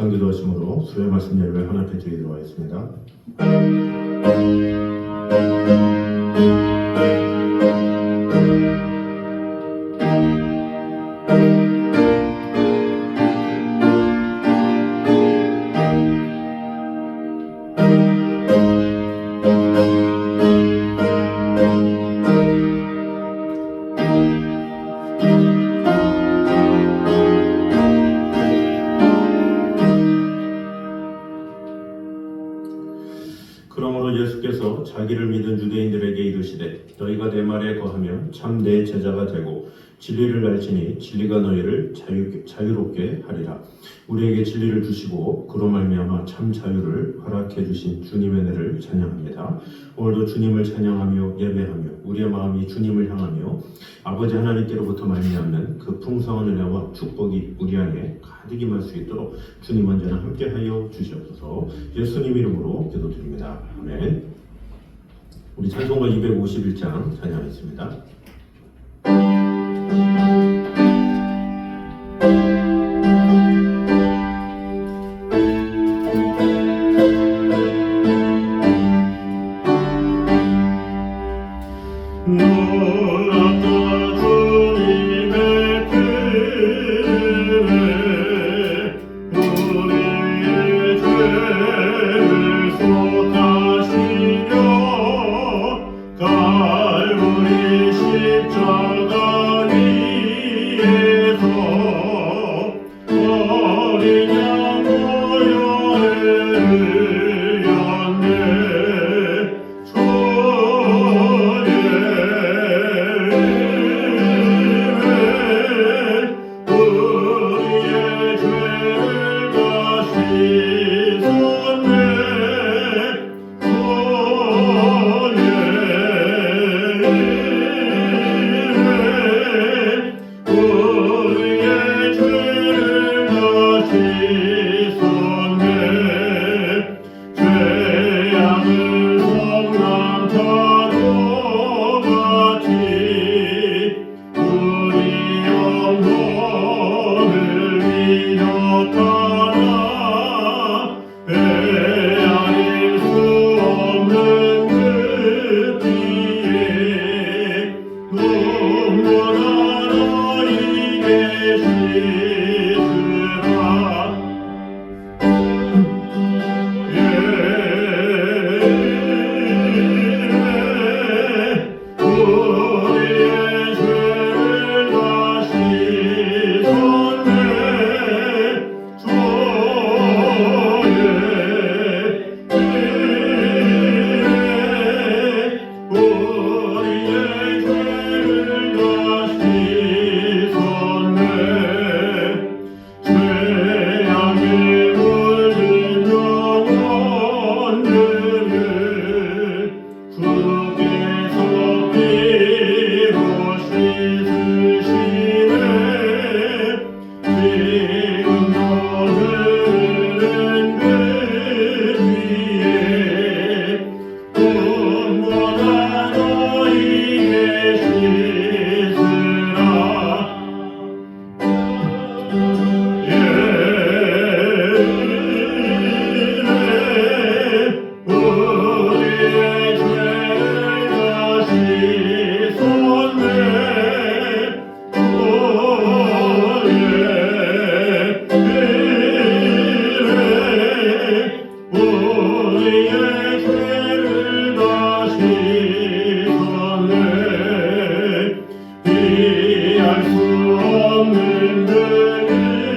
합창 기도하심으로 수요일 말씀 예배 하나님께 드리도록 하겠습니다. 그러므로 예수께서 자기를 믿은 유대인들에게 이르시되 너희가 내 말에 거하면 참 내 제자가 되고 진리를 알지니 진리가 너희를 자유롭게 하리라. 우리에게 진리를 주시고 그로 말미암아 참 자유를 허락해 주신 주님의 은혜를 찬양합니다. 오늘도 주님을 찬양하며 예배하며 우리의 마음이 주님을 향하며 아버지 하나님께로부터 말미암는 그 풍성한 은혜와 축복이 우리 안에 가득 임할 수 있도록 주님 언제나 함께하여 주시옵소서. 예수님 이름으로 기도드립니다. 아멘. 우리 찬송가 251장 찬양하겠습니다. 피할 수 없는 그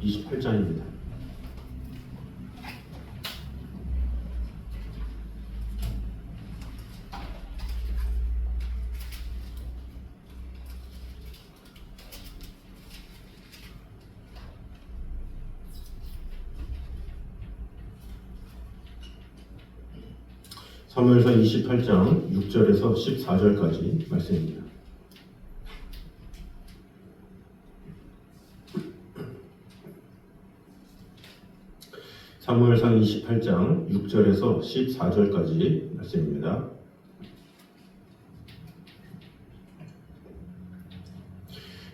28장입니다. 사무엘상 28장 6절에서 14절까지 말씀입니다. 사무엘상 28장 6절에서 14절까지 말씀입니다.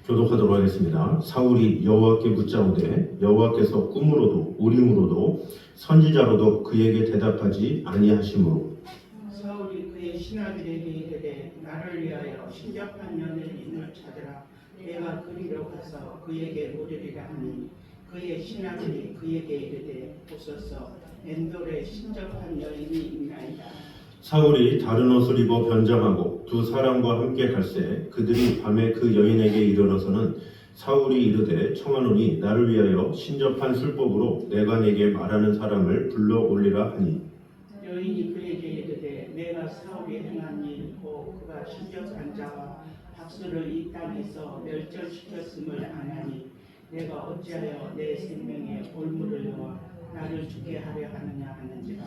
교독하도록 하겠습니다. 사울이 여호와께 묻자오되 여호와께서 꿈으로도 우림으로도 선지자로도 그에게 대답하지 아니하시므로 사울이 그의 신하들에게 이르되 나를 위하여 신접한 연예인을 찾으라. 내가 그리로 가서 그에게 물으리라 하니 그의 신하들이 그에게 이르되 보소서 엔돌에 신접한 여인이 있나이다. 사울이 다른 옷을 입어 변장하고 두 사람과 함께 갈새 그들이 밤에 그 여인에게 이르러서는 사울이 이르되 청하노니 나를 위하여 신접한 술법으로 내가 내게 말하는 사람을 불러 올리라 하니 여인이 그에게 이르되 내가 사울이 행한 일고 그가 신접한 자와 박수를 이 땅에서 멸절시켰음을 아나니 내가 어찌하여 내 생명에 올무를 넣어 나를 죽게 하려 하느냐 하는지라.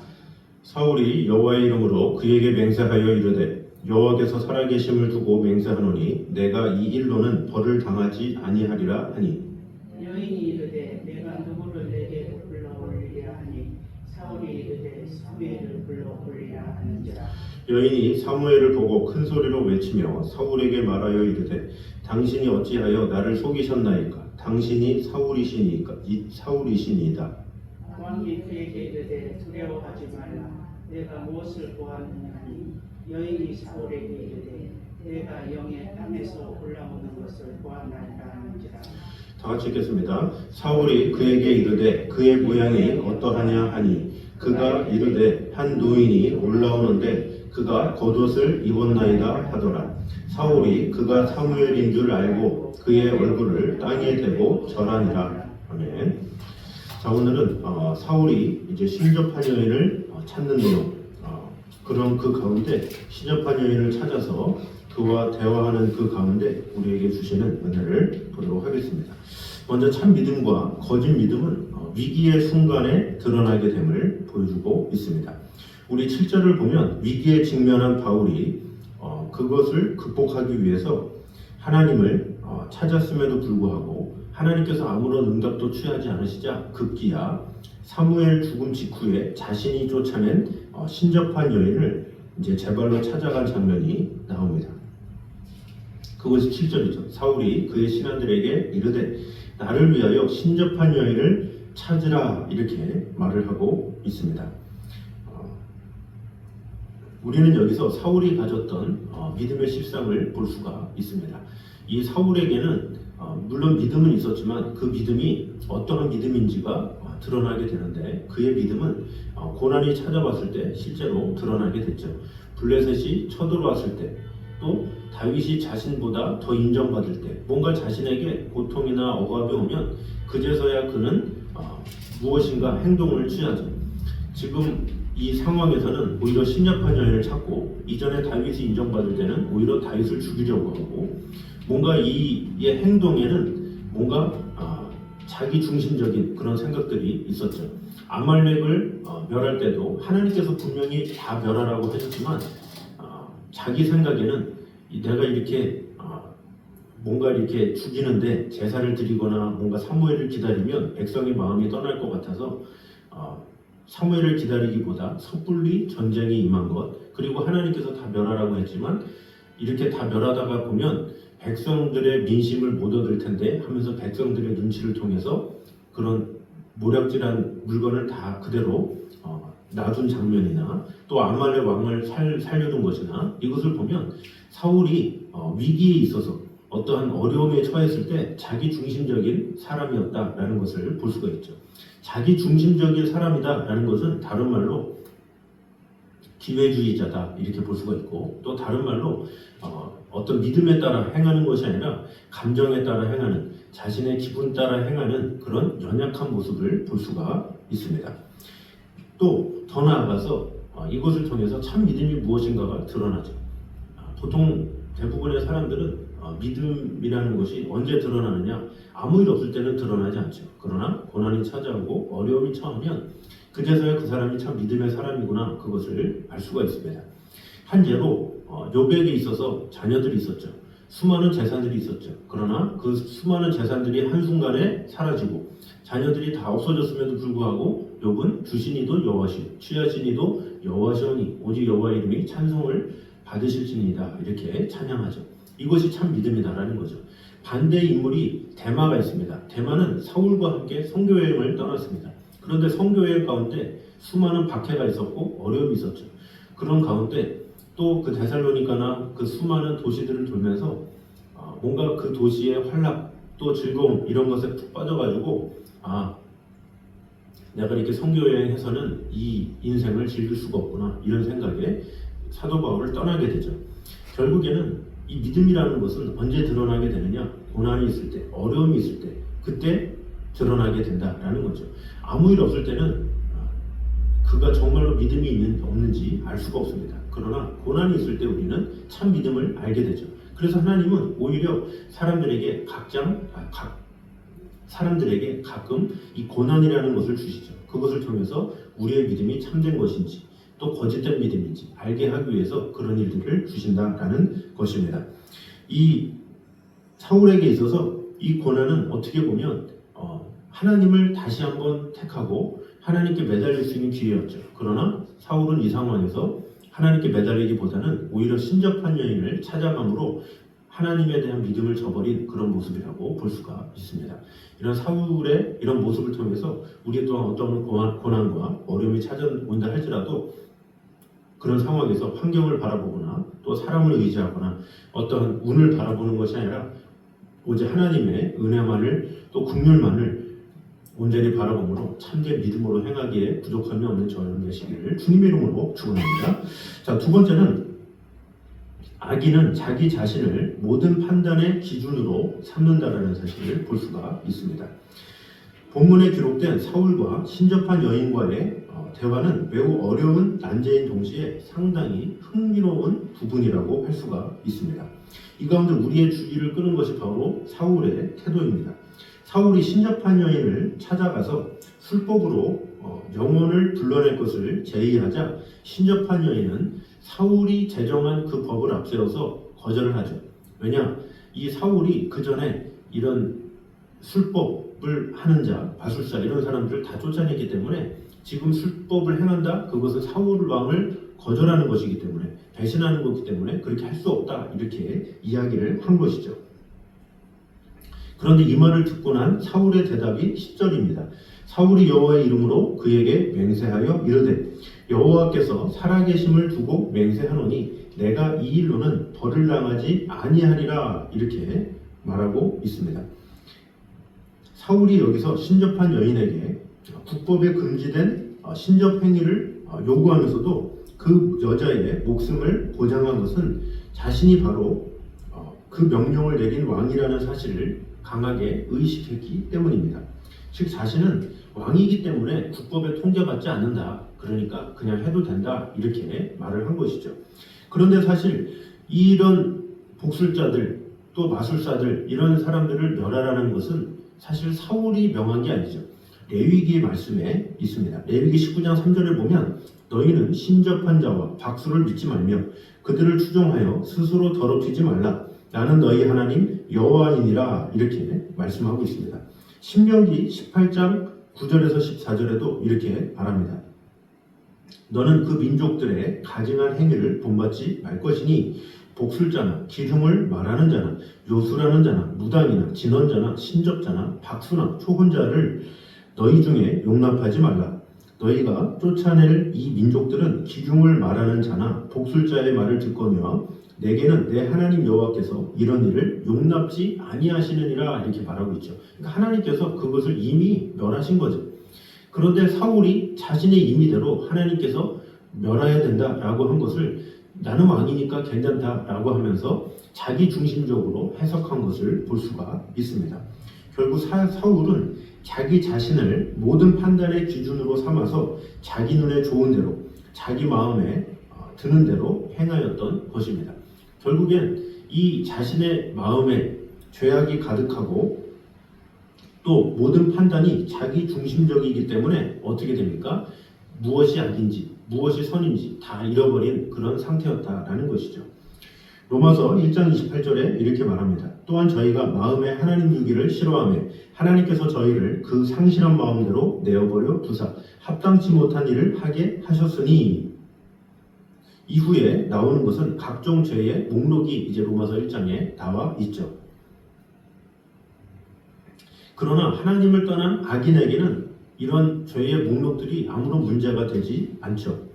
사울이 여호와의 이름으로 그에게 맹세하여 이르되 여호와께서 살아계심을 두고 맹세하노니 내가 이 일로는 벌을 당하지 아니하리라 하니 여인이 이르되 내가 누구를 내게 불러 올리랴 하니 사울이 이르되 사무엘을 불러 올리라 하는지라. 여인이 사무엘을 보고 큰 소리로 외치며 사울에게 말하여 이르되 당신이 어찌하여 나를 속이셨나이까 당신이 사울이시니이다. 왕이 그에게 이르되 두려워하지 말라. 내가 무엇을 보았느냐 하니 여인이 사울에게 이르되 내가 영의 땅에서 올라오는 것을 보았나이다 하는지라. 다 같이 읽겠습니다. 사울이 그에게 이르되 그의 모양이 어떠하냐 하니 그가 이르되 한 노인이 올라오는데 그가 겉옷을 입었나이다 하더라. 사울이 그가 사무엘인 줄 알고 그의 얼굴을 땅에 대고 절하니라. 아멘. 자, 오늘은 사울이 이제 신접한 여인을 찾는 내용, 그런 그 가운데 신접한 여인을 찾아서 그와 대화하는 그 가운데 우리에게 주시는 은혜를 보도록 하겠습니다. 먼저 참 믿음과 거짓 믿음은 위기의 순간에 드러나게 됨을 보여주고 있습니다. 우리 7절을 보면 위기에 직면한 바울이 그것을 극복하기 위해서 하나님을 찾았음에도 불구하고 하나님께서 아무런 응답도 취하지 않으시자 급기야 사무엘 죽음 직후에 자신이 쫓아낸 신접한 여인을 이제 제 발로 찾아간 장면이 나옵니다. 그것이 7절이죠. 사울이 그의 신하들에게 이르되 나를 위하여 신접한 여인을 찾으라 이렇게 말을 하고 있습니다. 우리는 여기서 사울이 가졌던 믿음의 실상을 볼 수가 있습니다. 이 사울에게는 물론 믿음은 있었지만 그 믿음이 어떠한 믿음인지가 드러나게 되는데 그의 믿음은 고난이 찾아왔을 때 실제로 드러나게 됐죠. 블레셋이 쳐들어왔을 때 또 다윗이 자신보다 더 인정받을 때 뭔가 자신에게 고통이나 억압이 오면 그제서야 그는 무엇인가 행동을 취하죠. 지금 이 상황에서는 오히려 신접한 여인을 찾고 이전에 다윗이 인정받을 때는 오히려 다윗을 죽이려고 하고 뭔가 이의 행동에는 뭔가 자기 중심적인 그런 생각들이 있었죠. 아말렉을 멸할 때도 하나님께서 분명히 다 멸하라고 하셨지만 자기 생각에는 내가 이렇게 뭔가 이렇게 죽이는데 제사를 드리거나 뭔가 사무엘을 기다리면 백성의 마음이 떠날 것 같아서 사무엘을 기다리기보다 섣불리 전쟁이 임한 것 그리고 하나님께서 다 멸하라고 했지만 이렇게 다 멸하다가 보면 백성들의 민심을 못 얻을 텐데 하면서 백성들의 눈치를 통해서 그런 모략질한 물건을 다 그대로 놔둔 장면이나 또 아말렉 왕을 살려둔 것이나 이것을 보면 사울이 위기에 있어서 어떠한 어려움에 처했을 때 자기 중심적인 사람이었다라는 것을 볼 수가 있죠. 자기 중심적인 사람이다라는 것은 다른 말로 기회주의자다 이렇게 볼 수가 있고 또 다른 말로 어떤 믿음에 따라 행하는 것이 아니라 감정에 따라 행하는, 자신의 기분 따라 행하는 그런 연약한 모습을 볼 수가 있습니다. 또 더 나아가서 이것을 통해서 참 믿음이 무엇인가가 드러나죠. 보통 대부분의 사람들은 믿음이라는 것이 언제 드러나느냐, 아무 일 없을 때는 드러나지 않죠. 그러나 고난이 찾아오고 어려움이 처하면 그제서야 그 사람이 참 믿음의 사람이구나, 그것을 알 수가 있습니다. 한 예로 욥에게 있어서 자녀들이 있었죠. 수많은 재산들이 있었죠. 그러나 그 수많은 재산들이 한순간에 사라지고 자녀들이 다 없어졌음에도 불구하고 욥은 주시니도 여호와시오, 취하시니도 여호와시오니 오직 여호와의 이름이 찬송을 받으실지니이다, 이렇게 찬양하죠. 이것이 참 믿음이다라는 거죠. 반대의 인물이 데마가 있습니다. 데마는 사울과 함께 선교여행을 떠났습니다. 그런데 선교여행 가운데 수많은 박해가 있었고 어려움이 있었죠. 그런 가운데 또 그 데살로니가나 그 수많은 도시들을 돌면서 뭔가 그 도시의 활락 또 즐거움 이런 것에 푹 빠져가지고 내가 이렇게 선교여행해서는 이 인생을 즐길 수가 없구나, 이런 생각에 사도 바울을 떠나게 되죠. 결국에는 이 믿음이라는 것은 언제 드러나게 되느냐, 고난이 있을 때, 어려움이 있을 때, 그때 드러나게 된다라는 거죠. 아무 일 없을 때는 그가 정말로 믿음이 있는지 없는지 알 수가 없습니다. 그러나 고난이 있을 때 우리는 참 믿음을 알게 되죠. 그래서 하나님은 오히려 사람들에게 가끔 이 고난이라는 것을 주시죠. 그것을 통해서 우리의 믿음이 참된 것인지 또 거짓된 믿음인지 알게 하기 위해서 그런 일들을 주신다라는 것입니다. 이 사울에게 있어서 이 고난은 어떻게 보면 하나님을 다시 한번 택하고 하나님께 매달릴 수 있는 기회였죠. 그러나 사울은 이 상황에서 하나님께 매달리기보다는 오히려 신접한 여인을 찾아감으로 하나님에 대한 믿음을 저버린 그런 모습이라고 볼 수가 있습니다. 이런 사울의 이런 모습을 통해서 우리 또한 어떤 고난과 어려움이 찾아온다 할지라도 그런 상황에서 환경을 바라보거나 또 사람을 의지하거나 어떤 운을 바라보는 것이 아니라 오직 하나님의 은혜만을 또 긍휼만을 온전히 바라보므로 참된 믿음으로 행하기에 부족함이 없는 저희는 되시기를 주님의 이름으로 축원합니다. 자, 두 번째는 악인은 자기 자신을 모든 판단의 기준으로 삼는다라는 사실을 볼 수가 있습니다. 본문에 기록된 사울과 신접한 여인과의 대화는 매우 어려운 난제인 동시에 상당히 흥미로운 부분이라고 할 수가 있습니다. 이 가운데 우리의 주의를 끄는 것이 바로 사울의 태도입니다. 사울이 신접한 여인을 찾아가서 술법으로 영혼을 불러낼 것을 제의하자 신접한 여인은 사울이 제정한 그 법을 앞세워서 거절을 하죠. 왜냐? 이 사울이 그 전에 이런 술법을 하는 자, 바술사 이런 사람들을 다 쫓아내기 때문에 지금 술법을 행한다? 그것은 사울 왕을 거절하는 것이기 때문에, 배신하는 것이기 때문에 그렇게 할 수 없다, 이렇게 이야기를 한 것이죠. 그런데 이 말을 듣고 난 사울의 대답이 10절입니다. 사울이 여호와의 이름으로 그에게 맹세하여 이르되 여호와께서 살아계심을 두고 맹세하노니 내가 이 일로는 벌을 당하지 아니하리라, 이렇게 말하고 있습니다. 사울이 여기서 신접한 여인에게 국법에 금지된 신접 행위를 요구하면서도 그 여자의 목숨을 보장한 것은 자신이 바로 그 명령을 내린 왕이라는 사실을 강하게 의식했기 때문입니다. 즉 자신은 왕이기 때문에 국법에 통제받지 않는다, 그러니까 그냥 해도 된다, 이렇게 말을 한 것이죠. 그런데 사실 이런 복술자들 또 마술사들 이런 사람들을 멸하라는 것은 사실 사울이 명한 게 아니죠. 레위기 말씀에 있습니다. 레위기 19장 3절에 보면 너희는 신접한 자와 박수를 믿지 말며 그들을 추종하여 스스로 더럽히지 말라. 나는 너희 하나님 여호와이니라, 이렇게 말씀하고 있습니다. 신명기 18장 9절에서 14절에도 이렇게 말합니다. 너는 그 민족들의 가증한 행위를 본받지 말 것이니 복술자나 기둥을 말하는 자나 요술하는 자나 무당이나 진언자나 신접자나 박수나 초혼자를 너희 중에 용납하지 말라. 너희가 쫓아낼 이 민족들은 기둥을 말하는 자나 복술자의 말을 듣거니와 내게는 내 하나님 여호와께서 이런 일을 용납지 아니하시느니라, 이렇게 말하고 있죠. 그러니까 하나님께서 그것을 이미 멸하신 거죠. 그런데 사울이 자신의 임의대로 하나님께서 멸해야 된다라고 한 것을 나는 왕이니까 괜찮다라고 하면서 자기 중심적으로 해석한 것을 볼 수가 있습니다. 결국 사울은 자기 자신을 모든 판단의 기준으로 삼아서 자기 눈에 좋은 대로, 자기 마음에 드는 대로 행하였던 것입니다. 결국엔 이 자신의 마음에 죄악이 가득하고 또 모든 판단이 자기 중심적이기 때문에 어떻게 됩니까? 무엇이 악인지 무엇이 선인지 다 잃어버린 그런 상태였다라는 것이죠. 로마서 1장 28절에 이렇게 말합니다. 또한 저희가 마음에 하나님 주기를 싫어하며 하나님께서 저희를 그 상실한 마음대로 내어버려 두사 합당치 못한 일을 하게 하셨으니, 이후에 나오는 것은 각종 죄의 목록이 이제 로마서 1장에 나와 있죠. 그러나 하나님을 떠난 악인에게는 이런 죄의 목록들이 아무런 문제가 되지 않죠.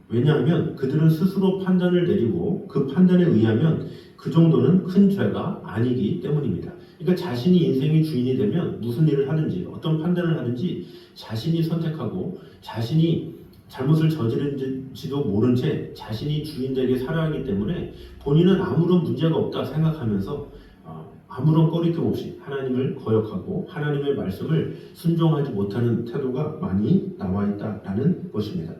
왜냐하면 그들은 스스로 판단을 내리고 그 판단에 의하면 그 정도는 큰 죄가 아니기 때문입니다. 그러니까 자신이 인생의 주인이 되면 무슨 일을 하든지 어떤 판단을 하든지 자신이 선택하고 자신이 잘못을 저지른지도 모른 채 자신이 주인되게 살아가기 때문에 본인은 아무런 문제가 없다 생각하면서 아무런 꺼리낌 없이 하나님을 거역하고 하나님의 말씀을 순종하지 못하는 태도가 많이 나와 있다라는 것입니다.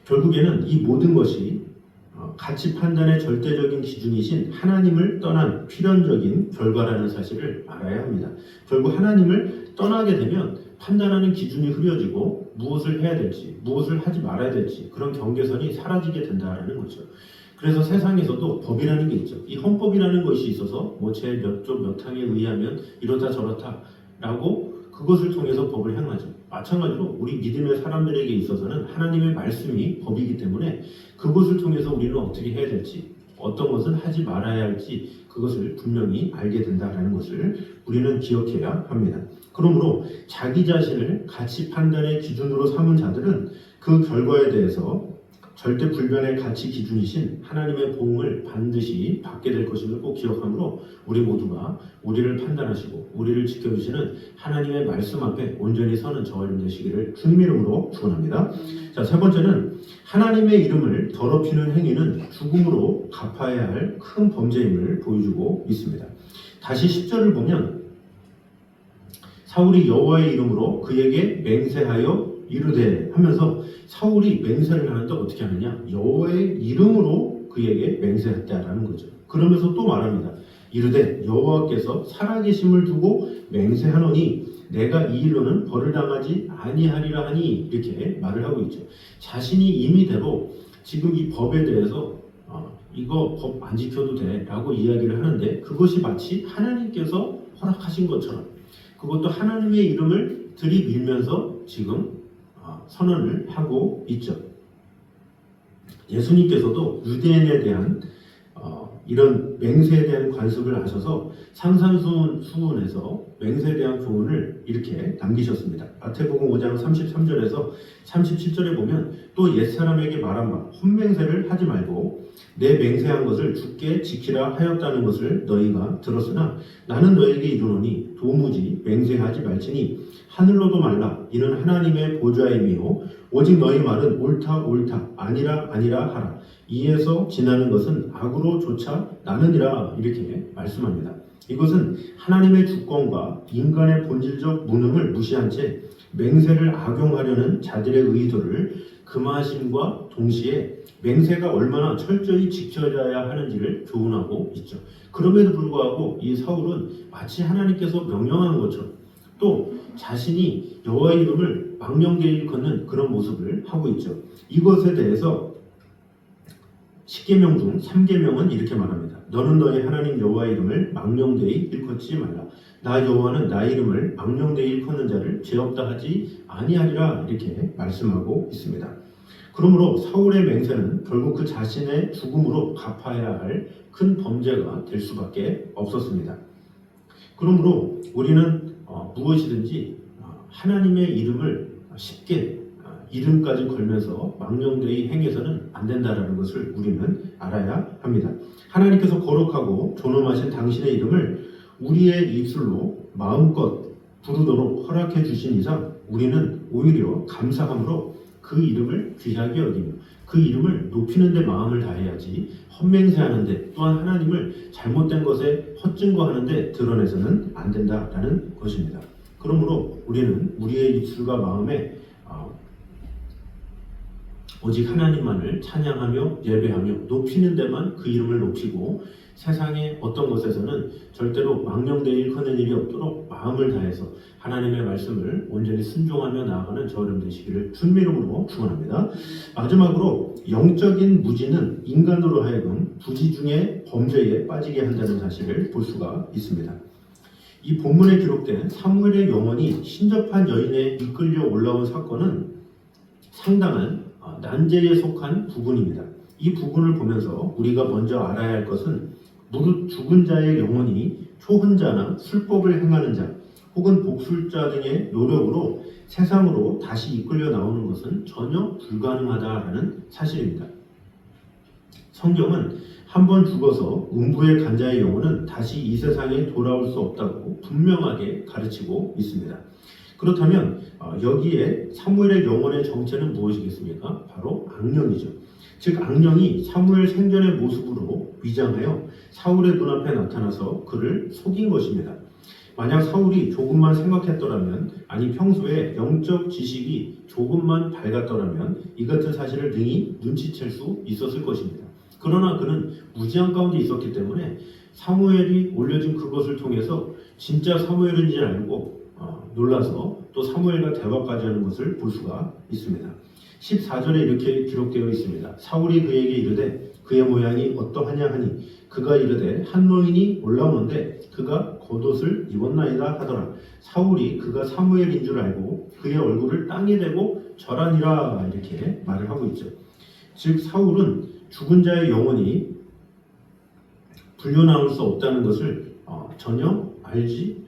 결국에는 이 모든 것이 가치 판단의 절대적인 기준이신 하나님을 떠난 필연적인 결과라는 사실을 알아야 합니다. 결국 하나님을 떠나게 되면 판단하는 기준이 흐려지고 무엇을 해야 될지, 무엇을 하지 말아야 될지 그런 경계선이 사라지게 된다는 거죠. 그래서 세상에서도 법이라는 게 있죠. 이 헌법이라는 것이 있어서 뭐 제 몇 조 몇 항에 의하면 이렇다 저렇다라고 그것을 통해서 법을 행하죠. 마찬가지로 우리 믿음의 사람들에게 있어서는 하나님의 말씀이 법이기 때문에 그것을 통해서 우리는 어떻게 해야 될지, 어떤 것은 하지 말아야 할지 그것을 분명히 알게 된다는 것을 우리는 기억해야 합니다. 그러므로 자기 자신을 가치 판단의 기준으로 삼은 자들은 그 결과에 대해서 절대 불변의 가치 기준이신 하나님의 보응을 반드시 받게 될 것임을 꼭 기억하므로 우리 모두가 우리를 판단하시고 우리를 지켜주시는 하나님의 말씀 앞에 온전히 서는 저와 여러분 되시기를 주님의 이름으로 축원합니다. 자, 세 번째는 하나님의 이름을 더럽히는 행위는 죽음으로 갚아야 할 큰 범죄임을 보여주고 있습니다. 다시 10절을 보면 사울이 여호와의 이름으로 그에게 맹세하여 이르되 하면서 사울이 맹세를 하는데 어떻게 하느냐? 여호와의 이름으로 그에게 맹세했다라는 거죠. 그러면서 또 말합니다. 이르되 여호와께서 살아계심을 두고 맹세하노니 내가 이 일로는 벌을 당하지 아니하리라 하니, 이렇게 말을 하고 있죠. 자신이 임의대로 지금 이 법에 대해서 이거 법 안 지켜도 돼 라고 이야기를 하는데 그것이 마치 하나님께서 허락하신 것처럼 그것도 하나님의 이름을 들이밀면서 지금 선언을 하고 있죠. 예수님께서도 유대인에 대한 이런 맹세에 대한 관습을 하셔서 산산수훈에서 맹세에 대한 교훈을 이렇게 남기셨습니다. 마태복음 5장 33절에서 37절에 보면 또 옛사람에게 말한 바 혼맹세를 하지 말고 내 맹세한 것을 주께 지키라 하였다는 것을 너희가 들었으나 나는 너희에게 이르노니 도무지 맹세하지 말지니 하늘로도 말라. 이는 하나님의 보좌임이요 오직 너희 말은 옳다 옳다 아니라 아니라 하라. 이에서 지나는 것은 악으로 조차 나느니라. 이렇게 말씀합니다. 이것은 하나님의 주권과 인간의 본질적 무능을 무시한 채 맹세를 악용하려는 자들의 의도를 금하심과 동시에 맹세가 얼마나 철저히 지켜져야 하는지를 교훈하고 있죠. 그럼에도 불구하고 이 사울은 마치 하나님께서 명령한 것처럼 또 자신이 여호와의 이름을 망령되이 일컫는 그런 모습을 하고 있죠. 이것에 대해서 10계명 중 3계명은 이렇게 말합니다. 너는 너희 하나님 여호와의 이름을 망령되이 일컫지 말라. 나 여호와는 나의 이름을 망령되이 일컫는 자를 죄 없다 하지 아니하리라. 이렇게 말씀하고 있습니다. 그러므로 사울의 맹세는 결국 그 자신의 죽음으로 갚아야 할 큰 범죄가 될 수밖에 없었습니다. 그러므로 우리는 무엇이든지 하나님의 이름을 쉽게 이름까지 걸면서 망령되이 행해서는 안 된다는 것을 우리는 알아야 합니다. 하나님께서 거룩하고 존엄하신 당신의 이름을 우리의 입술로 마음껏 부르도록 허락해 주신 이상 우리는 오히려 감사함으로 그 이름을 귀하게 여기며 그 이름을 높이는 데 마음을 다해야지 헛맹세하는데 또한 하나님을 잘못된 것에 헛증거하는데 드러내서는 안 된다라는 것입니다. 그러므로 우리는 우리의 입술과 마음에 오직 하나님만을 찬양하며 예배하며 높이는 데만 그 이름을 높이고 세상의 어떤 것에서는 절대로 망령되이 일컫는 일이 없도록 마음을 다해서 하나님의 말씀을 온전히 순종하며 나아가는 저 여러분 되시기를 주님의 이름으로 축원합니다. 마지막으로 영적인 무지는 인간으로 하여금 부지 중에 범죄에 빠지게 한다는 사실을 볼 수가 있습니다. 이 본문에 기록된 사무엘의 영혼이 신접한 여인에 이끌려 올라온 사건은 상당한 난제에 속한 부분입니다. 이 부분을 보면서 우리가 먼저 알아야 할 것은 무릇 죽은 자의 영혼이 초혼자나 술법을 행하는 자 혹은 복술자 등의 노력으로 세상으로 다시 이끌려 나오는 것은 전혀 불가능하다라는 사실입니다. 성경은 한 번 죽어서 음부에 간 자의 영혼은 다시 이 세상에 돌아올 수 없다고 분명하게 가르치고 있습니다. 그렇다면 여기에 사무엘의 영혼의 정체는 무엇이겠습니까? 바로 악령이죠. 즉 악령이 사무엘 생전의 모습으로 위장하여 사울의 눈앞에 나타나서 그를 속인 것입니다. 만약 사울이 조금만 생각했더라면, 아니 평소에 영적 지식이 조금만 밝았더라면 이 같은 사실을 능히 눈치챌 수 있었을 것입니다. 그러나 그는 무지한 가운데 있었기 때문에 사무엘이 올려진 그것을 통해서 진짜 사무엘인지 알고 놀라서 또 사무엘과 대화까지 하는 것을 볼 수가 있습니다. 14절에 이렇게 기록되어 있습니다. 사울이 그에게 이르되 그의 모양이 어떠하냐 하니 그가 이르되 한 노인이 올라오는데 그가 겉옷을 입었나이다 하더라. 사울이 그가 사무엘인 줄 알고 그의 얼굴을 땅에 대고 절하니라 이렇게 말을 하고 있죠. 즉 사울은 죽은 자의 영혼이 불려나올 수 없다는 것을 전혀 알지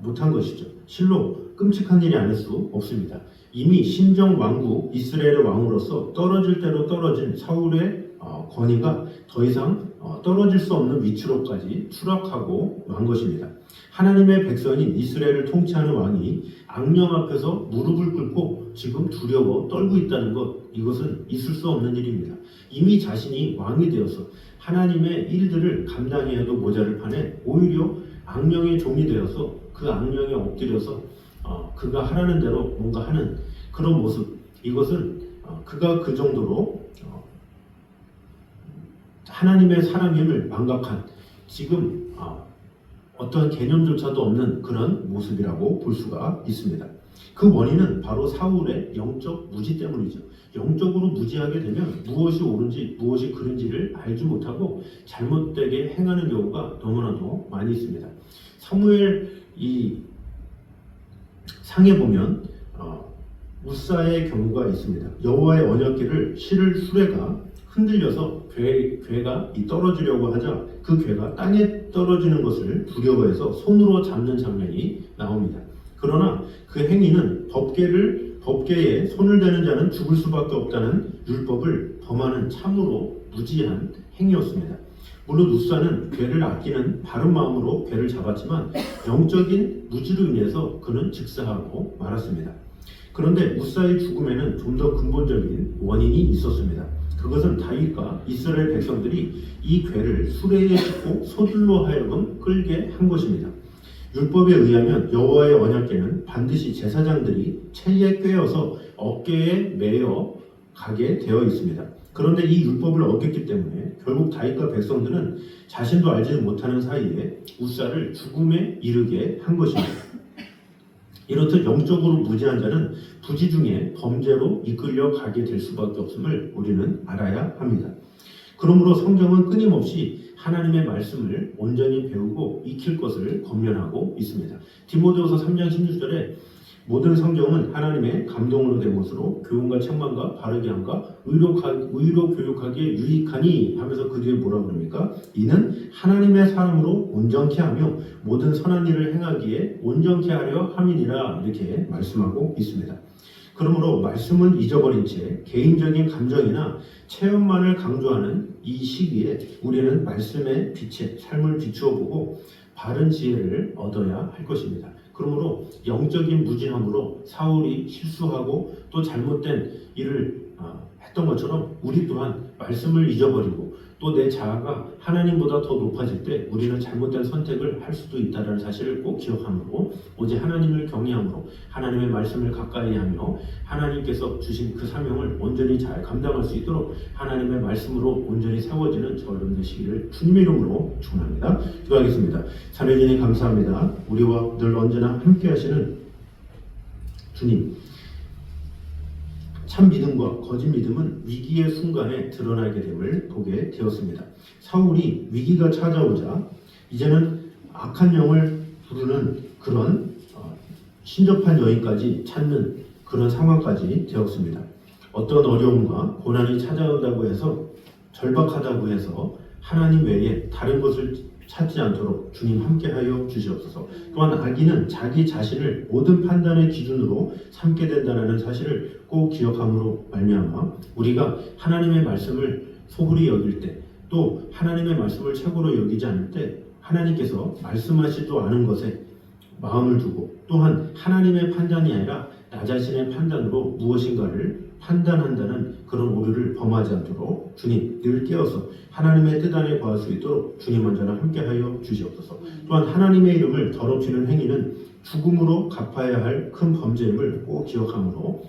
못한 것이죠. 실로 끔찍한 일이 아닐 수 없습니다. 이미 신정 왕국 이스라엘의 왕으로서 떨어질 대로 떨어진 사울의 권위가 더 이상 떨어질 수 없는 위치로까지 추락하고 만 것입니다. 하나님의 백성인 이스라엘을 통치하는 왕이 악령 앞에서 무릎을 꿇고 지금 두려워 떨고 있다는 것, 이것은 있을 수 없는 일입니다. 이미 자신이 왕이 되어서 하나님의 일들을 감당해야도 모자를 판에 오히려 악령의 종이 되어서 그 악령에 엎드려서 그가 하라는 대로 뭔가 하는 그런 모습, 이것은 그가 그 정도로 하나님의 사람임을 망각한 지금 어떠한 개념조차도 없는 그런 모습이라고 볼 수가 있습니다. 그 원인은 바로 사울의 영적 무지 때문이죠. 영적으로 무지하게 되면 무엇이 옳은지 무엇이 그른지를 알지 못하고 잘못되게 행하는 경우가 너무나도 많이 있습니다. 사무엘 이 상에 보면 우사의 경우가 있습니다. 여호와의 언약궤를 실을 수레가 흔들려서 궤가 떨어지려고 하자 그 궤가 땅에 떨어지는 것을 두려워해서 손으로 잡는 장면이 나옵니다. 그러나 그 행위는 법궤에 손을 대는 자는 죽을 수밖에 없다는 율법을 범하는 참으로 무지한 행위였습니다. 물론 우사는 궤를 아끼는 바른 마음으로 궤를 잡았지만 영적인 무지로 인해서 그는 즉사하고 말았습니다. 그런데 우사의 죽음에는 좀 더 근본적인 원인이 있었습니다. 그것은 다윗과 이스라엘 백성들이 이 궤를 수레에 싣고 소들로 하여금 끌게 한 것입니다. 율법에 의하면 여호와의 언약궤는 반드시 제사장들이 체에 꿰어서 어깨에 매어 가게 되어 있습니다. 그런데 이 율법을 어겼기 때문에 결국 다윗과 백성들은 자신도 알지 못하는 사이에 우사를 죽음에 이르게 한 것입니다. 이렇듯 영적으로 무지한 자는 부지 중에 범죄로 이끌려 가게 될 수밖에 없음을 우리는 알아야 합니다. 그러므로 성경은 끊임없이 하나님의 말씀을 온전히 배우고 익힐 것을 권면하고 있습니다. 디모데후서 3장 16절에 모든 성경은 하나님의 감동으로 된 것으로 교훈과 책망과 바르게 함과 의로 교육하기에 유익하니 하면서 그 뒤에 뭐라 그럽니까? 이는 하나님의 사람으로 온전케 하며 모든 선한 일을 행하기에 온전케 하려 함이니라 이렇게 말씀하고 있습니다. 그러므로 말씀은 잊어버린 채 개인적인 감정이나 체험만을 강조하는 이 시기에 우리는 말씀의 빛에 삶을 비추어 보고 바른 지혜를 얻어야 할 것입니다. 그러므로 영적인 무지함으로 사울이 실수하고 또 잘못된 일을 했던 것처럼 우리 또한 말씀을 잊어버리고 또 내 자아가 하나님보다 더 높아질 때 우리는 잘못된 선택을 할 수도 있다는 사실을 꼭 기억함으로 오직 하나님을 경외함으로 하나님의 말씀을 가까이 하며 하나님께서 주신 그 사명을 온전히 잘 감당할 수 있도록 하나님의 말씀으로 온전히 세워지는 저 여러분 되시기를 주님의 이름으로 축원합니다. 기도하겠습니다. 사랑주님 감사합니다. 우리와 늘 언제나 함께 하시는 주님, 참 믿음과 거짓 믿음은 위기의 순간에 드러나게 됨을 보게 되었습니다. 사울이 위기가 찾아오자 이제는 악한 영을 부르는 그런 신접한 여인까지 찾는 그런 상황까지 되었습니다. 어떤 어려움과 고난이 찾아온다고 해서 절박하다고 해서 하나님 외에 다른 것을 찾지 않도록 주님 함께하여 주시옵소서. 또한 악인은 자기 자신을 모든 판단의 기준으로 삼게 된다는 사실을 꼭 기억함으로 말미암아 우리가 하나님의 말씀을 소홀히 여길 때 또 하나님의 말씀을 최고로 여기지 않을 때 하나님께서 말씀하시지도 않은 것에 마음을 두고 또한 하나님의 판단이 아니라 나 자신의 판단으로 무엇인가를 판단한다는 그런 오류를 범하지 않도록 주님 늘 깨어서 하나님의 뜻 안에 거할 수 있도록 주님 언제나 함께하여 주시옵소서. 또한 하나님의 이름을 더럽히는 행위는 죽음으로 갚아야 할 큰 범죄임을 꼭 기억함으로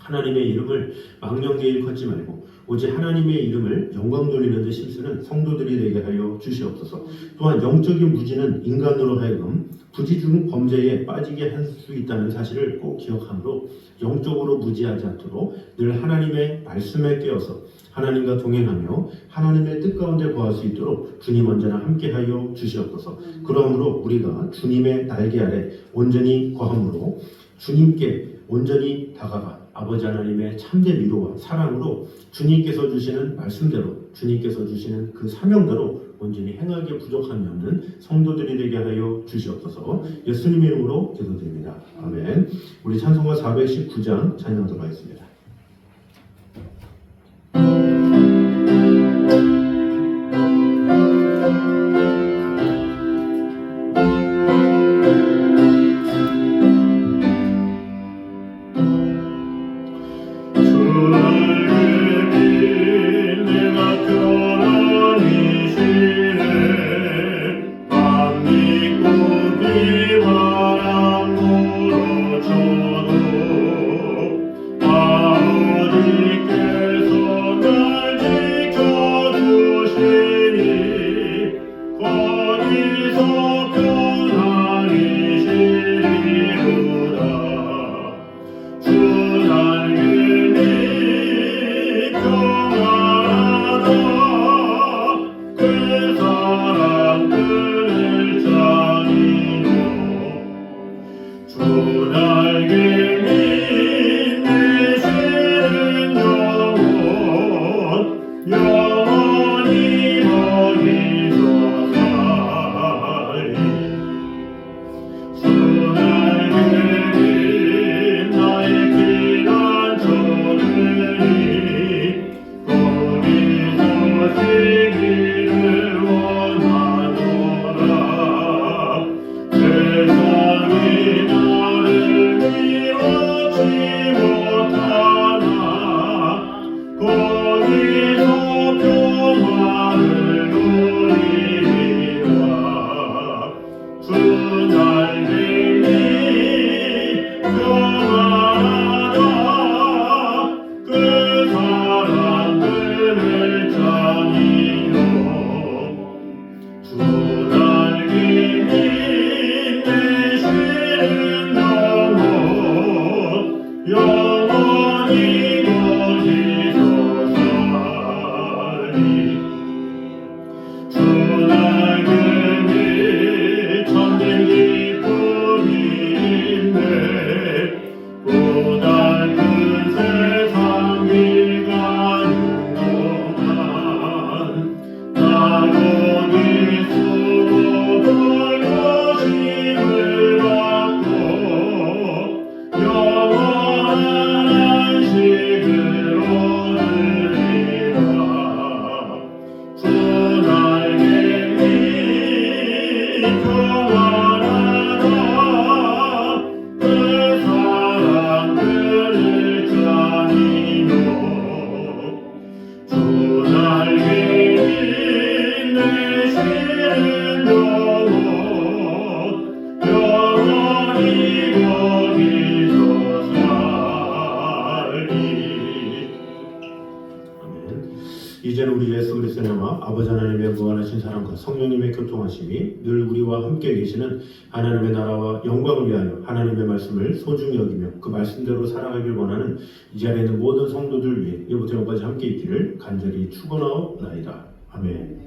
하나님의 이름을 망령되이 일컫지 말고 오직 하나님의 이름을 영광 돌리는 데 힘쓰는 성도들이 되게 하여 주시옵소서. 또한 영적인 무지는 인간으로 하여금 부지중 범죄에 빠지게 할 수 있다는 사실을 꼭 기억함으로 영적으로 무지하지 않도록 늘 하나님의 말씀에 깨어서 하나님과 동행하며 하나님의 뜻 가운데 거할 수 있도록 주님 언제나 함께하여 주시옵소서. 그러므로 우리가 주님의 날개 아래 온전히 거함으로 주님께 온전히 다가가 아버지 하나님의 참된 위로와 사랑으로 주님께서 주시는 말씀대로 주님께서 주시는 그 사명대로 온전히 행하기에 부족함이 없는 성도들이 되게 하여 주시옵소서. 예수님의 이름으로 기도드립니다. 아멘. 우리 찬송가 419장 찬양하도록 하겠습니다. 세상이 나를 위해 그리스도의 은혜와 아버지 하나님의 무한하신 사랑과 성령님의 교통하심이 늘 우리와 함께 계시는 하나님의 나라와 영광을 위하여 하나님의 말씀을 소중히 여기며 그 말씀대로 살아가길 원하는 이 자리에 있는 모든 성도들 위해 이부터 영까지 함께 있기를 간절히 축원하옵나이다. 아멘.